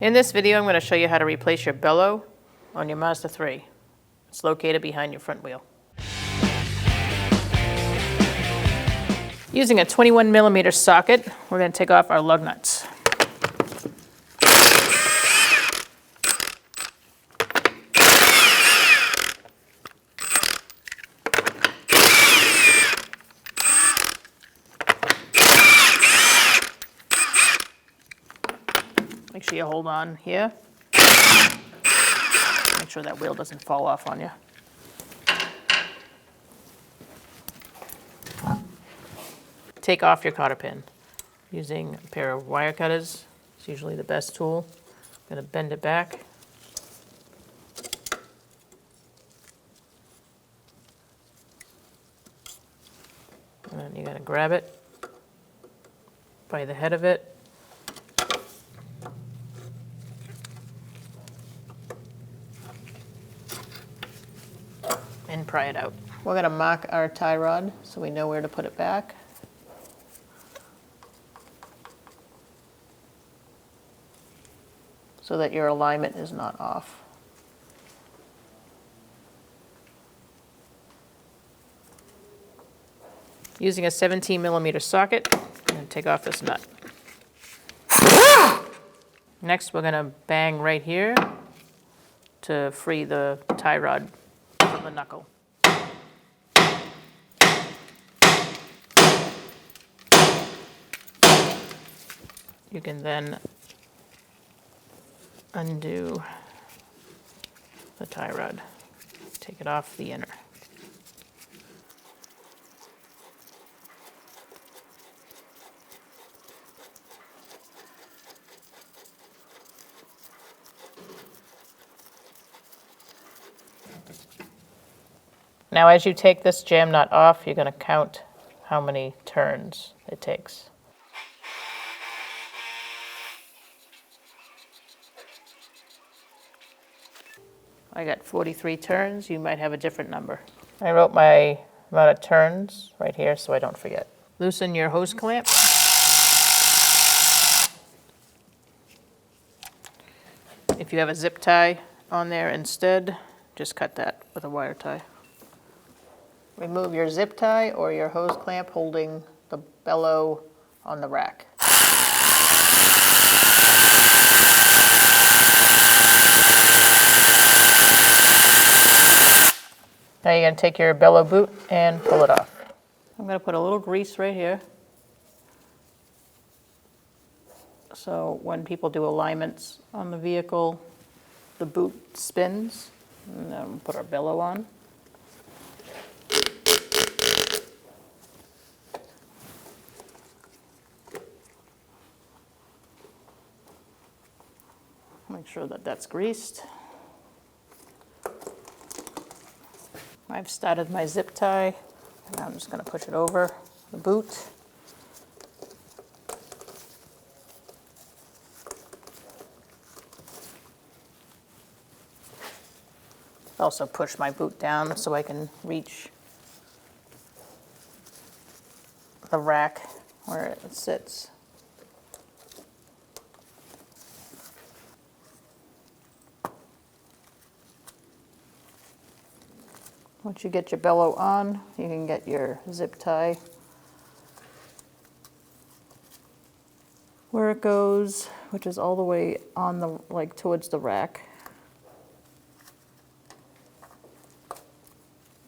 In this video, I'm going to show you how to replace your bellow on your Mazda 3. It's located behind your front wheel. Using a 21mm socket, we're going to take off our lug nuts. Make sure you hold on here. Make sure that wheel doesn't fall off on you. Take off your cotter pin using a pair of wire cutters. It's usually the best tool. I'm going to bend it back. And then you're going to grab it by the head of it. And pry it out. We're going to mark our tie rod so we know where to put it back. So that your alignment is not off. Using a 17mm socket, I'm going to take off this nut. Next, we're going to bang right here to free the tie rod from the knuckle. You can then undo the tie rod. Take it off the inner. Now as you take this jam nut off, you're going to count how many turns it takes. I got 43 turns. You might have a different number. I wrote my amount of turns right here so I don't forget. Loosen your hose clamp. If you have a zip tie on there instead, just cut that with a wire tie. Remove your zip tie or your hose clamp holding the bellow on the rack. Now you're going to take your bellow boot and pull it off. I'm going to put a little grease right here. So when people do alignments on the vehicle, the boot spins. And then we'll put our bellow on. Make sure that that's greased. I've started my zip tie, and I'm just going to push it over the boot. Also push my boot down so I can reach the rack where it sits. Once you get your bellow on, you can get your zip tie where it goes, which is all the way on the, like towards the rack.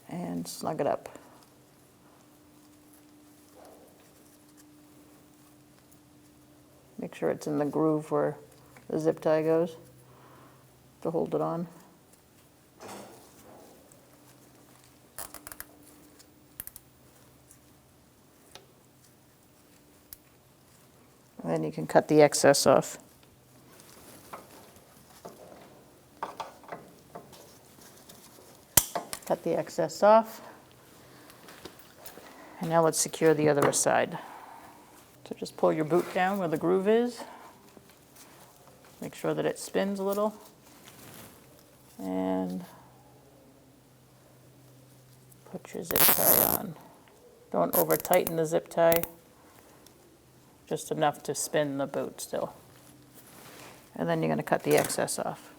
And snug it up. Make sure it's in the groove where the zip tie goes to hold it on. And then you can cut the excess off. Cut the excess off. And now let's secure the other side. So just pull your boot down where the groove is. Make sure that it spins a little. And put your zip tie on. Don't over tighten the zip tie. Just enough to spin the boot still. And then you're going to cut the excess off.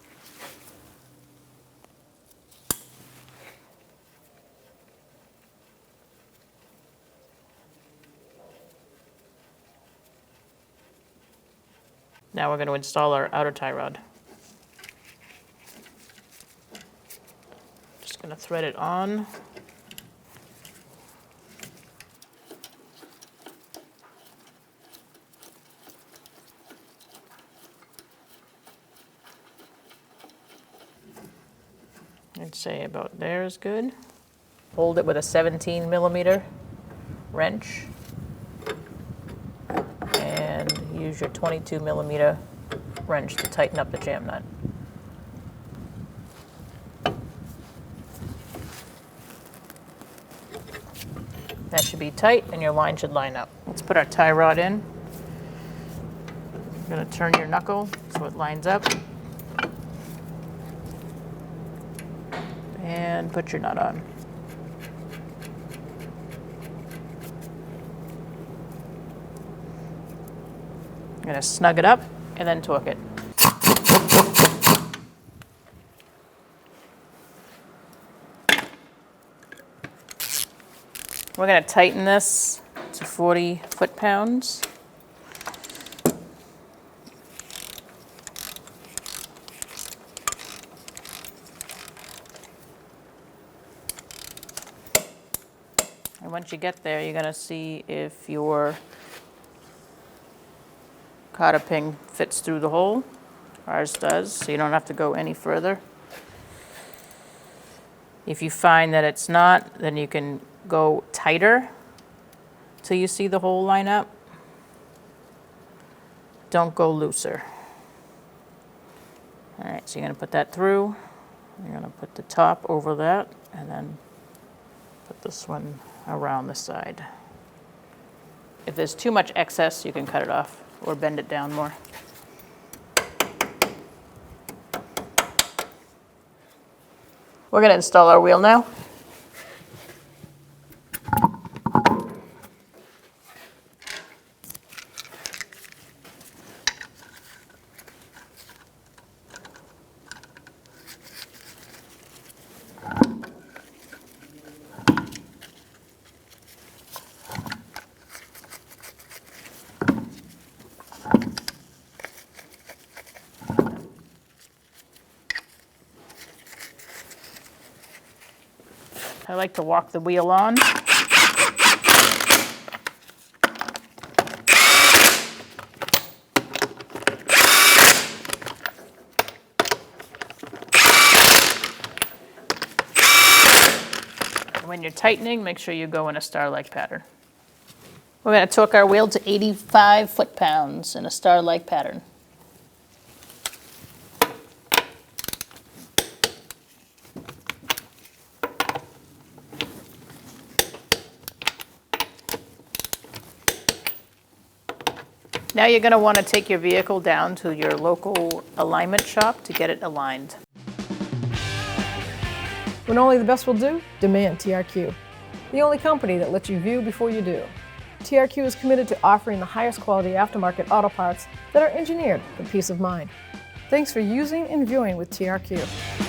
Now we're going to install our outer tie rod. Just going to thread it on. I'd say about there is good. Hold it with a 17 millimeter wrench and use your 22 millimeter wrench to tighten up the jam nut. That should be tight and your line should line up. Let's put our tie rod in. You're going to turn your knuckle so it lines up. And put your nut on. I'm going to snug it up and then torque it. We're going to tighten this to 40 foot-pounds. And once you get there, you're going to see if your cotter pin fits through the hole. Ours does, so you don't have to go any further. If you find that it's not, then you can go tighter till you see the hole line up. Don't go looser. All right, so you're going to put that through. You're going to put the top over that and then put this one around the side. If there's too much excess, you can cut it off or bend it down more. We're going to install our wheel now. I like to walk the wheel on. When you're tightening, make sure you go in a star-like pattern. We're going to torque our wheel to 85 foot-pounds in a star-like pattern. Now you're going to want to take your vehicle down to your local alignment shop to get it aligned. When only the best will do, demand TRQ. The only company that lets you view before you do. TRQ is committed to offering the highest quality aftermarket auto parts that are engineered for peace of mind. Thanks for using and viewing with TRQ.